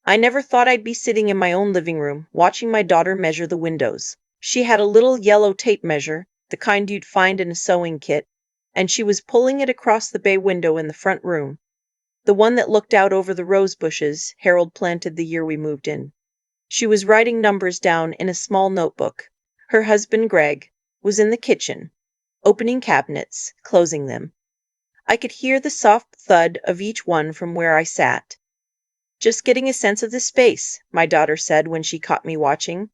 I never thought I'd be sitting in my own living room, watching my daughter measure the windows. She had a little yellow tape measure, the kind you'd find in a sewing kit, and she was pulling it across the bay window in the front room, the one that looked out over the rose bushes Harold planted the year we moved in. She was writing numbers down in a small notebook. Her husband, Greg, was in the kitchen, opening cabinets, closing them. I could hear the soft thud of each one from where I sat. "Just getting a sense of the space," my daughter said when she caught me watching.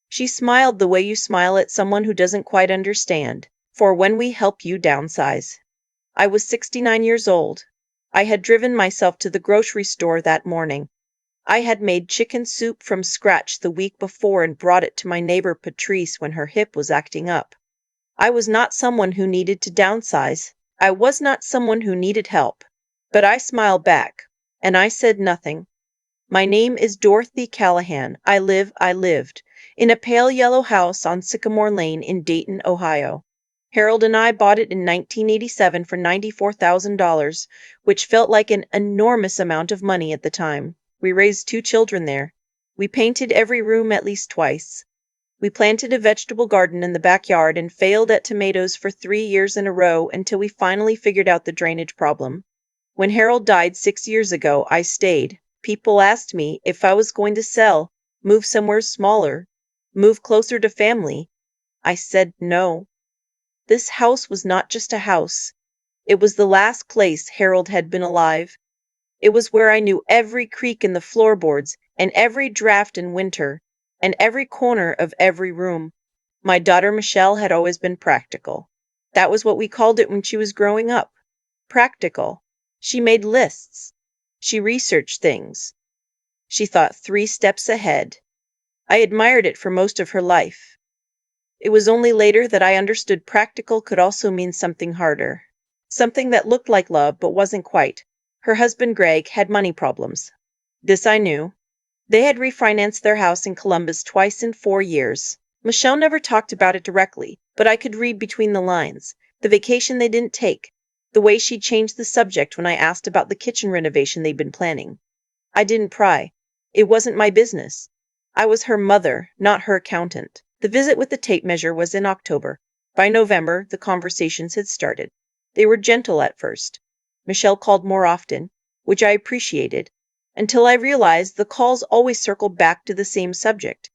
She smiled the way you smile at someone who doesn't quite understand. "For when we help you downsize." I was 69 years old. I had driven myself to the grocery store that morning. I had made chicken soup from scratch the week before and brought it to my neighbor Patrice when her hip was acting up. I was not someone who needed to downsize. I was not someone who needed help. But I smiled back, and I said nothing. "My name is Dorothy Callahan. I lived in a pale yellow house on Sycamore Lane in Dayton, Ohio. Harold and I bought it in 1987 for $94,000, which felt like an enormous amount of money at the time. We raised 2 children there. We painted every room at least twice. We planted a vegetable garden in the backyard and failed at tomatoes for 3 years in a row until we finally figured out the drainage problem. When Harold died 6 years ago, I stayed. People asked me if I was going to sell, move somewhere smaller, move closer to family. I said no. This house was not just a house. It was the last place Harold had been alive. It was where I knew every creak in the floorboards and every draft in winter and every corner of every room. My daughter Michelle had always been practical. That was what we called it when she was growing up. Practical. She made lists. She researched things. She thought 3 steps ahead. I admired it for most of her life. It was only later that I understood practical could also mean something harder. Something that looked like love but wasn't quite. Her husband Greg had money problems. This I knew. They had refinanced their house in Columbus twice in 4 years. Michelle never talked about it directly, but I could read between the lines. The vacation they didn't take. The way she changed the subject when I asked about the kitchen renovation they'd been planning. I didn't pry. It wasn't my business. I was her mother, not her accountant. The visit with the tape measure was in October. By November, the conversations had started. They were gentle at first. Michelle called more often, which I appreciated, until I realized the calls always circled back to the same subject.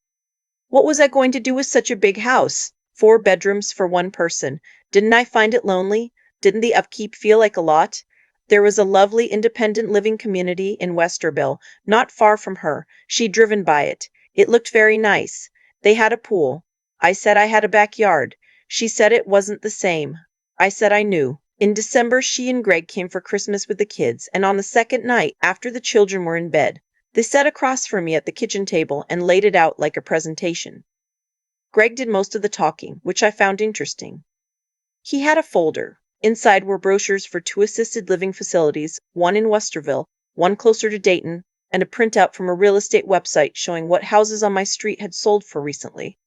What was I going to do with such a big house? 4 bedrooms for 1 person. Didn't I find it lonely? Didn't the upkeep feel like a lot? There was a lovely independent living community in Westerville, not far from her. She'd driven by it. It looked very nice. They had a pool. I said I had a backyard. She said it wasn't the same. I said I knew. In December, she and Greg came for Christmas with the kids, and on the second night, after the children were in bed, they sat across from me at the kitchen table and laid it out like a presentation. Greg did most of the talking, which I found interesting. He had a folder. Inside were brochures for 2 assisted living facilities, one in Westerville, one closer to Dayton, and a printout from a real estate website showing what houses on my street had sold for recently.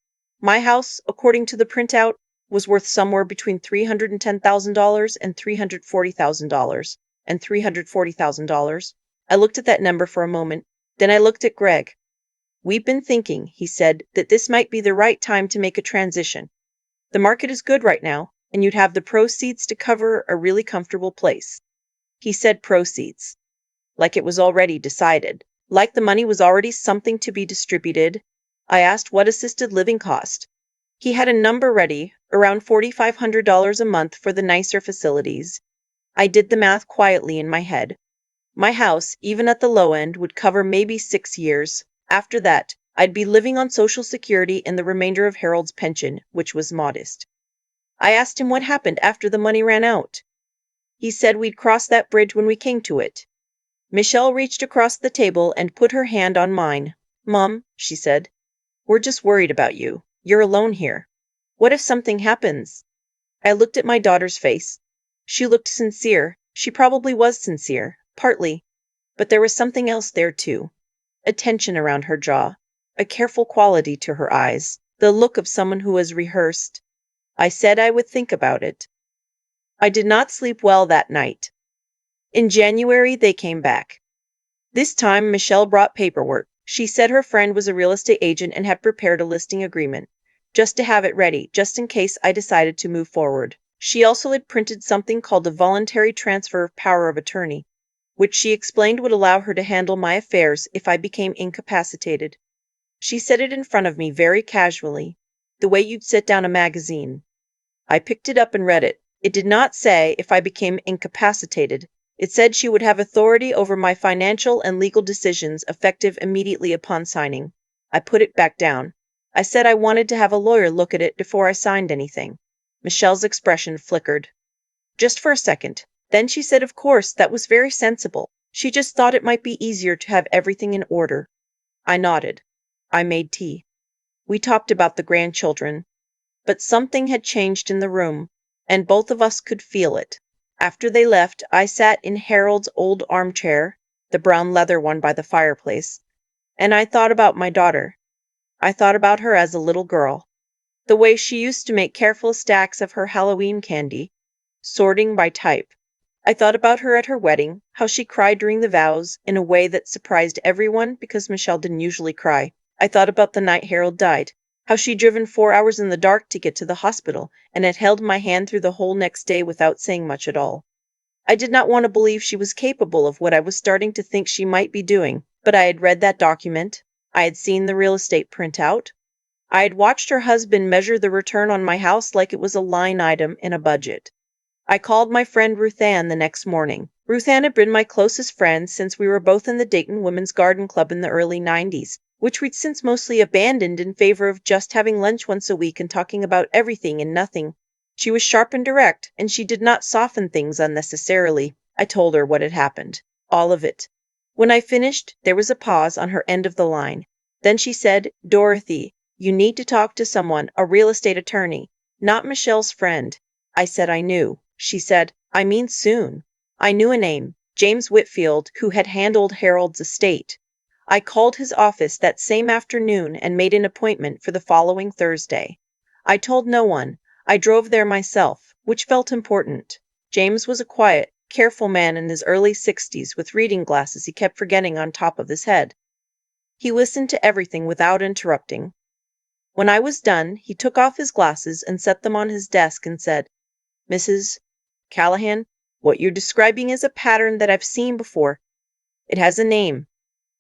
My house, according to the printout, was worth somewhere between $310,000 and $340,000 and $340,000. I looked at that number for a moment, then I looked at Greg. "We've been thinking," he said, "that this might be the right time to make a transition. The market is good right now, and you'd have the proceeds to cover a really comfortable place." He said proceeds, like it was already decided, like the money was already something to be distributed. I asked what assisted living cost. He had a number ready, around $4,500 a month for the nicer facilities. I did the math quietly in my head. My house, even at the low end, would cover maybe 6 years. After that, I'd be living on Social Security and the remainder of Harold's pension, which was modest. I asked him what happened after the money ran out. He said we'd cross that bridge when we came to it. Michelle reached across the table and put her hand on mine. "Mom," she said, "we're just worried about you. You're alone here. What if something happens?" I looked at my daughter's face. She looked sincere. She probably was sincere, partly. But there was something else there too. A tension around her jaw. A careful quality to her eyes. The look of someone who has rehearsed. I said I would think about it. I did not sleep well that night. In January, they came back. This time, Michelle brought paperwork. She said her friend was a real estate agent and had prepared a listing agreement, just to have it ready, just in case I decided to move forward. She also had printed something called a voluntary transfer of power of attorney, which she explained would allow her to handle my affairs if I became incapacitated. She said it in front of me very casually, the way you'd set down a magazine. I picked it up and read it. It did not say if I became incapacitated. It said she would have authority over my financial and legal decisions effective immediately upon signing. I put it back down. I said I wanted to have a lawyer look at it before I signed anything. Michelle's expression flickered. Just for a second. Then she said, of course, that was very sensible. She just thought it might be easier to have everything in order. I nodded. I made tea. We talked about the grandchildren. But something had changed in the room, and both of us could feel it. After they left, I sat in Harold's old armchair, the brown leather one by the fireplace, and I thought about my daughter. I thought about her as a little girl, the way she used to make careful stacks of her Halloween candy, sorting by type. I thought about her at her wedding, how she cried during the vows in a way that surprised everyone because Michelle didn't usually cry. I thought about the night Harold died, how she'd driven 4 hours in the dark to get to the hospital and had held my hand through the whole next day without saying much at all. I did not want to believe she was capable of what I was starting to think she might be doing, but I had read that document. I had seen the real estate printout. I had watched her husband measure the return on my house like it was a line item in a budget. I called my friend Ruth Ann the next morning. Ruth Ann had been my closest friend since we were both in the Dayton Women's Garden Club in the early 90s, which we'd since mostly abandoned in favor of just having lunch once a week and talking about everything and nothing. She was sharp and direct, and she did not soften things unnecessarily. I told her what had happened. All of it. When I finished, there was a pause on her end of the line. Then she said, Dorothy, you need to talk to someone, a real estate attorney, not Michelle's friend. I said I knew. She said, I mean soon. I knew a name, James Whitfield, who had handled Harold's estate. I called his office that same afternoon and made an appointment for the following Thursday. I told no one. I drove there myself, which felt important. James was a quiet, careful man in his early 60s with reading glasses he kept forgetting on top of his head. He listened to everything without interrupting. When I was done, he took off his glasses and set them on his desk and said, Mrs. Callahan, what you're describing is a pattern that I've seen before. It has a name.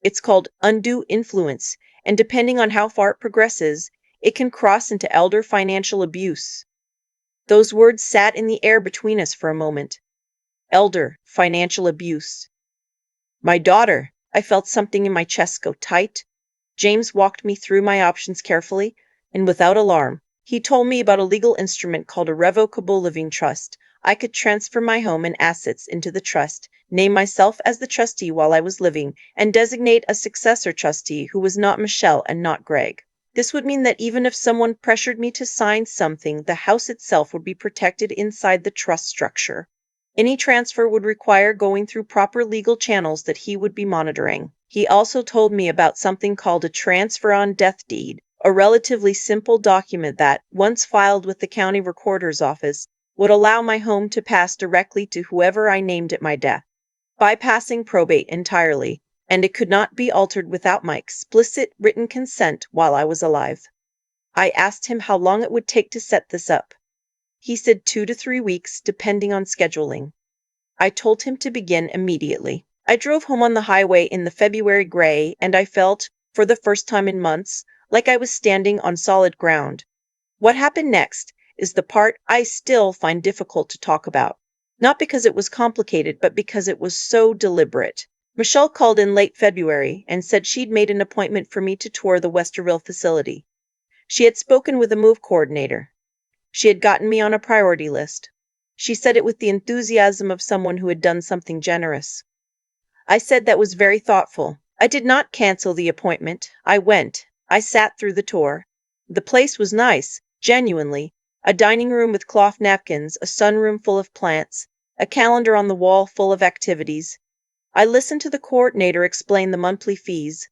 It's called undue influence, and depending on how far it progresses, it can cross into elder financial abuse. Those words sat in the air between us for a moment. Elder financial abuse. My daughter. I felt something in my chest go tight. James walked me through my options carefully and without alarm. He told me about a legal instrument called a revocable living trust. I could transfer my home and assets into the trust, name myself as the trustee while I was living, and designate a successor trustee who was not Michelle and not Greg. This would mean that even if someone pressured me to sign something, the house itself would be protected inside the trust structure. Any transfer would require going through proper legal channels that he would be monitoring. He also told me about something called a transfer on death deed, a relatively simple document that, once filed with the county recorder's office, would allow my home to pass directly to whoever I named at my death, bypassing probate entirely, and it could not be altered without my explicit written consent while I was alive. I asked him how long it would take to set this up. He said 2 to 3 weeks, depending on scheduling. I told him to begin immediately. I drove home on the highway in the February gray, and I felt, for the first time in months, like I was standing on solid ground. What happened next is the part I still find difficult to talk about. Not because it was complicated, but because it was so deliberate. Michelle called in late February and said she'd made an appointment for me to tour the Westerville facility. She had spoken with a move coordinator. She had gotten me on a priority list. She said it with the enthusiasm of someone who had done something generous. I said that was very thoughtful. I did not cancel the appointment. I went. I sat through the tour. The place was nice, genuinely. A dining room with cloth napkins, a sunroom full of plants, a calendar on the wall full of activities. I listened to the coordinator explain the monthly fees.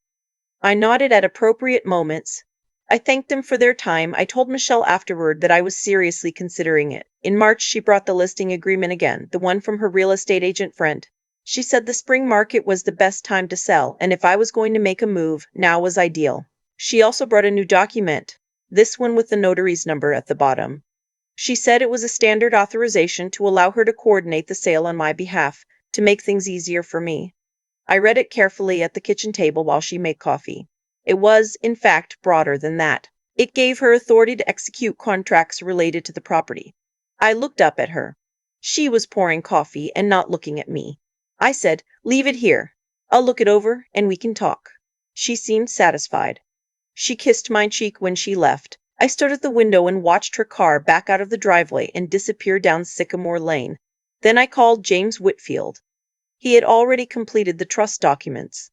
I nodded at appropriate moments. I thanked them for their time. I told Michelle afterward that I was seriously considering it. In March, she brought the listing agreement again, the one from her real estate agent friend. She said the spring market was the best time to sell, and if I was going to make a move, now was ideal. She also brought a new document, this one with the notary's number at the bottom. She said it was a standard authorization to allow her to coordinate the sale on my behalf, to make things easier for me. I read it carefully at the kitchen table while she made coffee. It was, in fact, broader than that. It gave her authority to execute contracts related to the property. I looked up at her. She was pouring coffee and not looking at me. I said, "Leave it here. I'll look it over and we can talk." She seemed satisfied. She kissed my cheek when she left. I stood at the window and watched her car back out of the driveway and disappear down Sycamore Lane. Then I called James Whitfield. He had already completed the trust documents.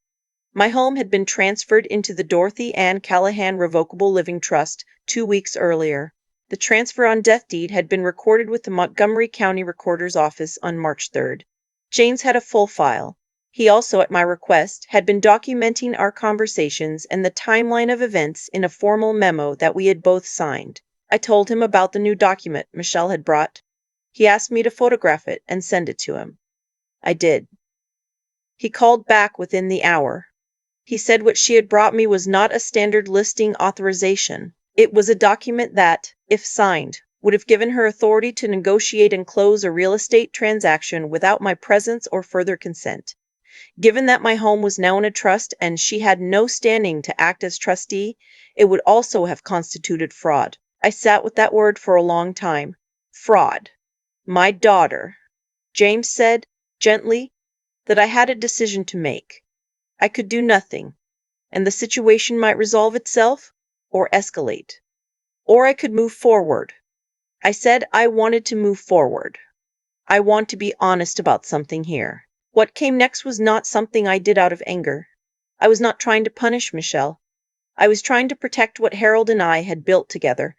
My home had been transferred into the Dorothy Ann Callahan Revocable Living Trust 2 weeks earlier. The transfer on death deed had been recorded with the Montgomery County Recorder's Office on March 3rd. James had a full file. He also, at my request, had been documenting our conversations and the timeline of events in a formal memo that we had both signed. I told him about the new document Michelle had brought. He asked me to photograph it and send it to him. I did. He called back within the hour. He said what she had brought me was not a standard listing authorization. It was a document that, if signed, would have given her authority to negotiate and close a real estate transaction without my presence or further consent. Given that my home was now in a trust and she had no standing to act as trustee, it would also have constituted fraud. I sat with that word for a long time. Fraud. My daughter. James said, gently, that I had a decision to make. I could do nothing, and the situation might resolve itself or escalate. Or I could move forward. I said I wanted to move forward. I want to be honest about something here. What came next was not something I did out of anger. I was not trying to punish Michelle. I was trying to protect what Harold and I had built together,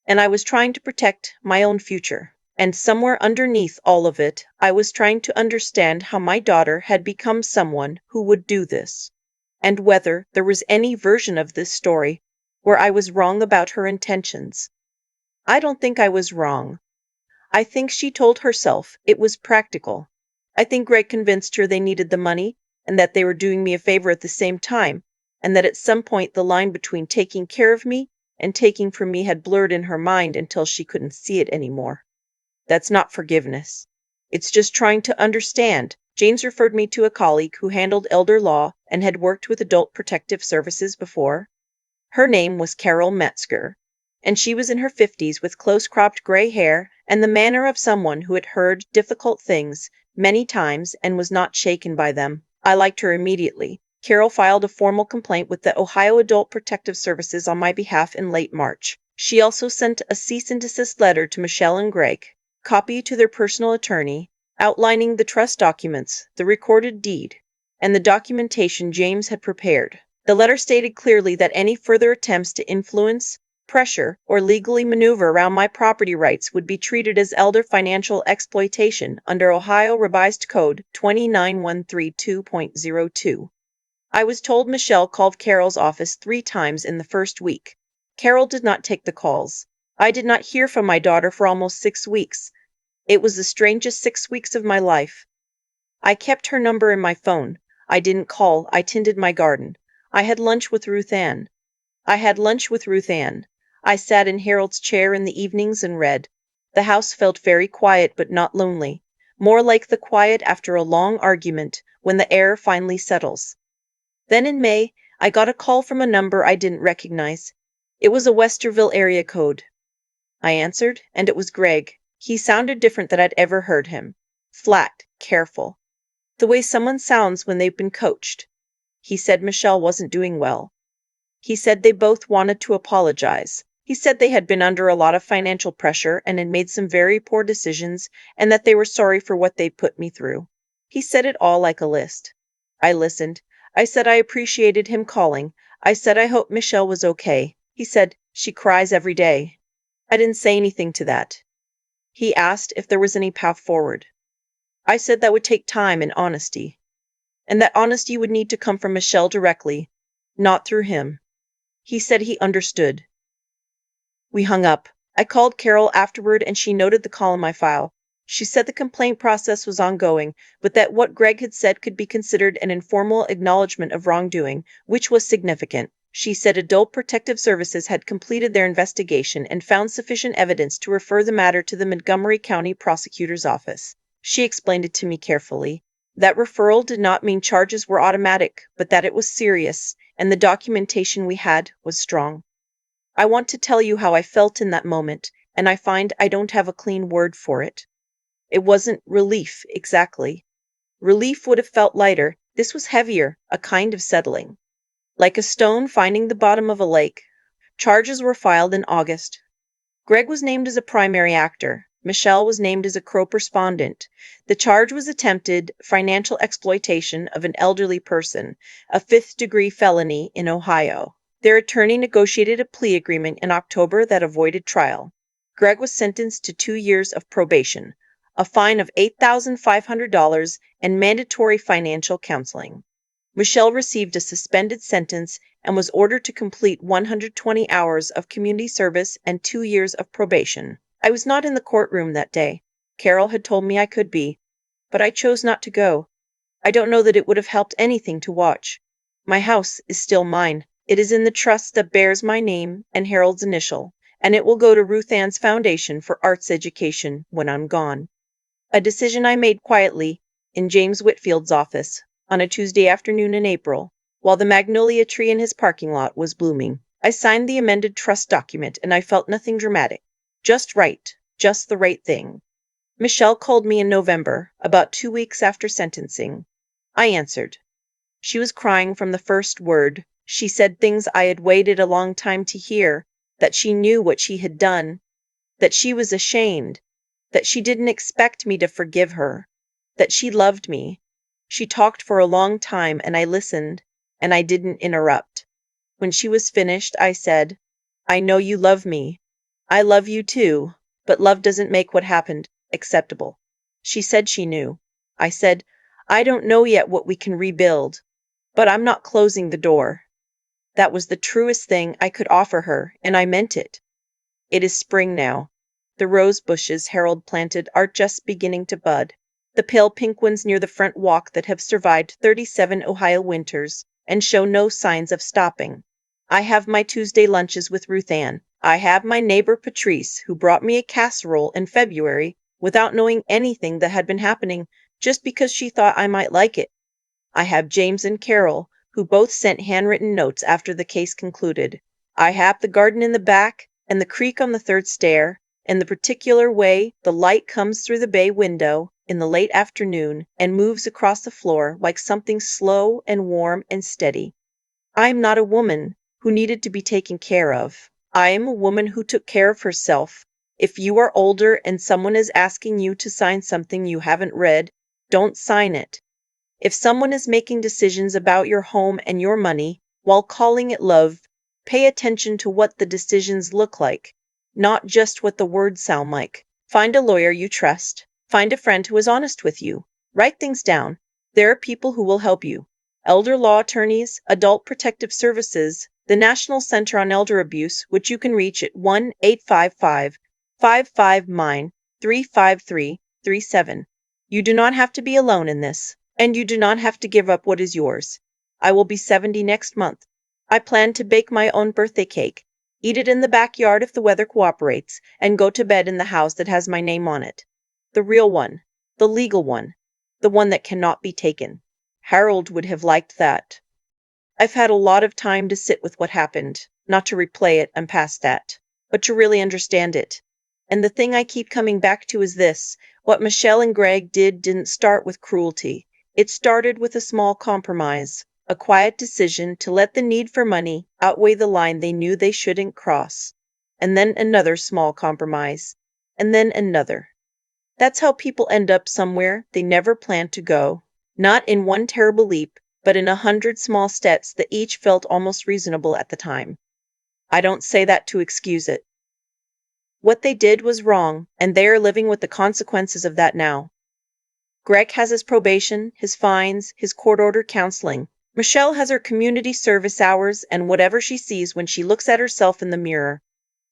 and I was trying to protect my own future. And somewhere underneath all of it, I was trying to understand how my daughter had become someone who would do this, and whether there was any version of this story where I was wrong about her intentions. I don't think I was wrong. I think she told herself it was practical. I think Greg convinced her they needed the money and that they were doing me a favor at the same time, and that at some point the line between taking care of me and taking from me had blurred in her mind until she couldn't see it anymore. That's not forgiveness. It's just trying to understand. James referred me to a colleague who handled elder law and had worked with adult protective services before. Her name was Carol Metzger, and she was in her 50s with close-cropped gray hair and the manner of someone who had heard difficult things many times and was not shaken by them. I liked her immediately. Carol filed a formal complaint with the Ohio Adult Protective Services on my behalf in late March. She also sent a cease and desist letter to Michelle and Greg, copy to their personal attorney, outlining the trust documents, the recorded deed, and the documentation James had prepared. The letter stated clearly that any further attempts to influence, pressure, or legally maneuver around my property rights would be treated as elder financial exploitation under Ohio Revised Code 29132.02. I was told Michelle called Carol's office 3 times in the first week. Carol did not take the calls. I did not hear from my daughter for almost 6 weeks. It was the strangest 6 weeks of my life. I kept her number in my phone. I didn't call. I tended my garden. I had lunch with Ruth Ann. I sat in Harold's chair in the evenings and read. The house felt very quiet but not lonely, more like the quiet after a long argument when the air finally settles. Then in May, I got a call from a number I didn't recognize. It was a Westerville area code. I answered, and it was Greg. He sounded different than I'd ever heard him. Flat, careful. The way someone sounds when they've been coached. He said Michelle wasn't doing well. He said they both wanted to apologize. He said they had been under a lot of financial pressure and had made some very poor decisions and that they were sorry for what they put me through. He said it all like a list. I listened. I said I appreciated him calling. I said I hoped Michelle was okay. He said, "She cries every day." I didn't say anything to that. He asked if there was any path forward. I said that would take time and honesty, and that honesty would need to come from Michelle directly, not through him. He said he understood. We hung up. I called Carol afterward and she noted the call in my file. She said the complaint process was ongoing, but that what Greg had said could be considered an informal acknowledgement of wrongdoing, which was significant. She said Adult Protective Services had completed their investigation and found sufficient evidence to refer the matter to the Montgomery County Prosecutor's Office. She explained it to me carefully. That referral did not mean charges were automatic, but that it was serious, and the documentation we had was strong. I want to tell you how I felt in that moment, and I find I don't have a clean word for it. It wasn't relief, exactly. Relief would have felt lighter. This was heavier, a kind of settling. Like a stone finding the bottom of a lake. Charges were filed in August. Greg was named as a primary actor. Michelle was named as a co-respondent. The charge was attempted financial exploitation of an elderly person, a fifth-degree felony in Ohio. Their attorney negotiated a plea agreement in October that avoided trial. Greg was sentenced to 2 years of probation, a fine of $8,500, and mandatory financial counseling. Michelle received a suspended sentence and was ordered to complete 120 hours of community service and 2 years of probation. I was not in the courtroom that day. Carol had told me I could be, but I chose not to go. I don't know that it would have helped anything to watch. My house is still mine. It is in the trust that bears my name and Harold's initial, and it will go to Ruth Ann's Foundation for Arts Education when I'm gone. A decision I made quietly in James Whitfield's office on a Tuesday afternoon in April, while the magnolia tree in his parking lot was blooming. I signed the amended trust document, and I felt nothing dramatic. Just right, just the right thing. Michelle called me in November, about 2 weeks after sentencing. I answered. She was crying from the first word. She said things I had waited a long time to hear, that she knew what she had done, that she was ashamed, that she didn't expect me to forgive her, that she loved me. She talked for a long time, and I listened, and I didn't interrupt. When she was finished, I said, I know you love me. I love you too, but love doesn't make what happened acceptable. She said she knew. I said, I don't know yet what we can rebuild, but I'm not closing the door. That was the truest thing I could offer her, and I meant it. It is spring now. The rose bushes Harold planted are just beginning to bud. The pale pink ones near the front walk that have survived 37 Ohio winters and show no signs of stopping. I have my Tuesday lunches with Ruth Ann. I have my neighbor Patrice, who brought me a casserole in February without knowing anything that had been happening, just because she thought I might like it. I have James and Carol, who both sent handwritten notes after the case concluded. I have the garden in the back and the creek on the third stair, and the particular way the light comes through the bay window in the late afternoon and moves across the floor like something slow and warm and steady. I am not a woman who needed to be taken care of. I am a woman who took care of herself. If you are older and someone is asking you to sign something you haven't read, don't sign it. If someone is making decisions about your home and your money while calling it love, pay attention to what the decisions look like, not just what the words sound like. Find a lawyer you trust. Find a friend who is honest with you. Write things down. There are people who will help you. Elder law attorneys, Adult Protective Services, the National Center on Elder Abuse, which you can reach at 1-855-55-35337. You do not have to be alone in this, and you do not have to give up what is yours. I will be 70 next month. I plan to bake my own birthday cake, eat it in the backyard if the weather cooperates, and go to bed in the house that has my name on it. The real one, the legal one, the one that cannot be taken. Harold would have liked that. I've had a lot of time to sit with what happened, not to replay it, I'm past that, but to really understand it. And the thing I keep coming back to is this: what Michelle and Greg didn't start with cruelty. It started with a small compromise, a quiet decision to let the need for money outweigh the line they knew they shouldn't cross. And then another small compromise, and then another. That's how people end up somewhere they never planned to go. Not in one terrible leap, but in 100 small steps that each felt almost reasonable at the time. I don't say that to excuse it. What they did was wrong, and they are living with the consequences of that now. Greg has his probation, his fines, his court-ordered counseling. Michelle has her community service hours and whatever she sees when she looks at herself in the mirror.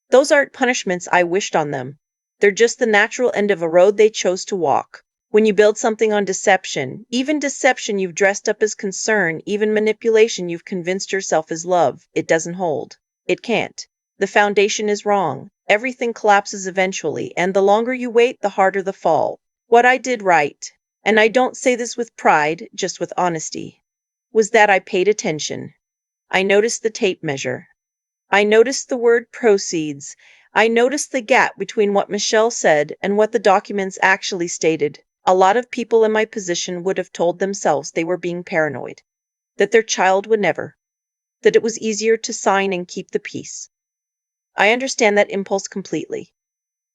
Those aren't punishments I wished on them. They're just the natural end of a road they chose to walk. When you build something on deception, even deception you've dressed up as concern, even manipulation you've convinced yourself is love, it doesn't hold. It can't. The foundation is wrong. Everything collapses eventually, and the longer you wait, the harder the fall. What I did right, and I don't say this with pride, just with honesty, was that I paid attention. I noticed the tape measure. I noticed the word proceeds. I noticed the gap between what Michelle said and what the documents actually stated. A lot of people in my position would have told themselves they were being paranoid, that their child would never, that it was easier to sign and keep the peace. I understand that impulse completely.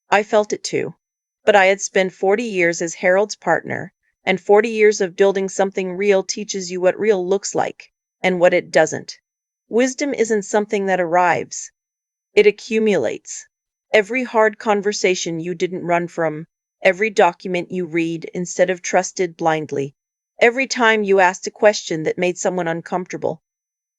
I felt it too. But I had spent 40 years as Harold's partner, and 40 years of building something real teaches you what real looks like and what it doesn't. Wisdom isn't something that arrives, it accumulates. Every hard conversation you didn't run from, every document you read instead of trusted blindly, every time you asked a question that made someone uncomfortable.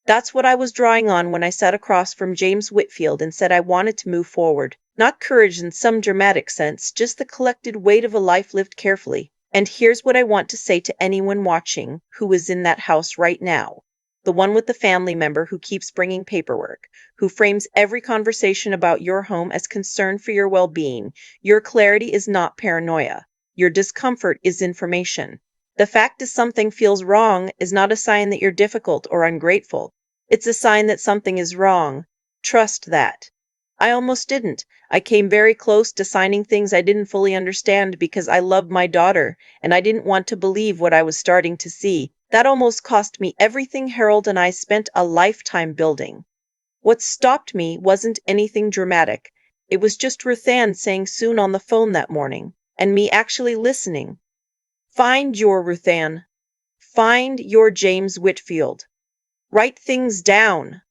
That's what I was drawing on when I sat across from James Whitfield and said I wanted to move forward. Not courage in some dramatic sense, just the collected weight of a life lived carefully. And here's what I want to say to anyone watching who is in that house right now. The one with the family member who keeps bringing paperwork, who frames every conversation about your home as concern for your well-being. Your clarity is not paranoia. Your discomfort is information. The fact that something feels wrong is not a sign that you're difficult or ungrateful. It's a sign that something is wrong. Trust that. I almost didn't. I came very close to signing things I didn't fully understand because I loved my daughter and I didn't want to believe what I was starting to see. That almost cost me everything Harold and I spent a lifetime building. What stopped me wasn't anything dramatic. It was just Ruthann saying soon on the phone that morning, and me actually listening. Find your Ruthann. Find your James Whitfield. Write things down.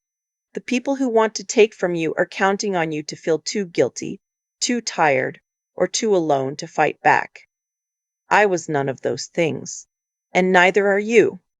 The people who want to take from you are counting on you to feel too guilty, too tired, or too alone to fight back. I was none of those things, and neither are you.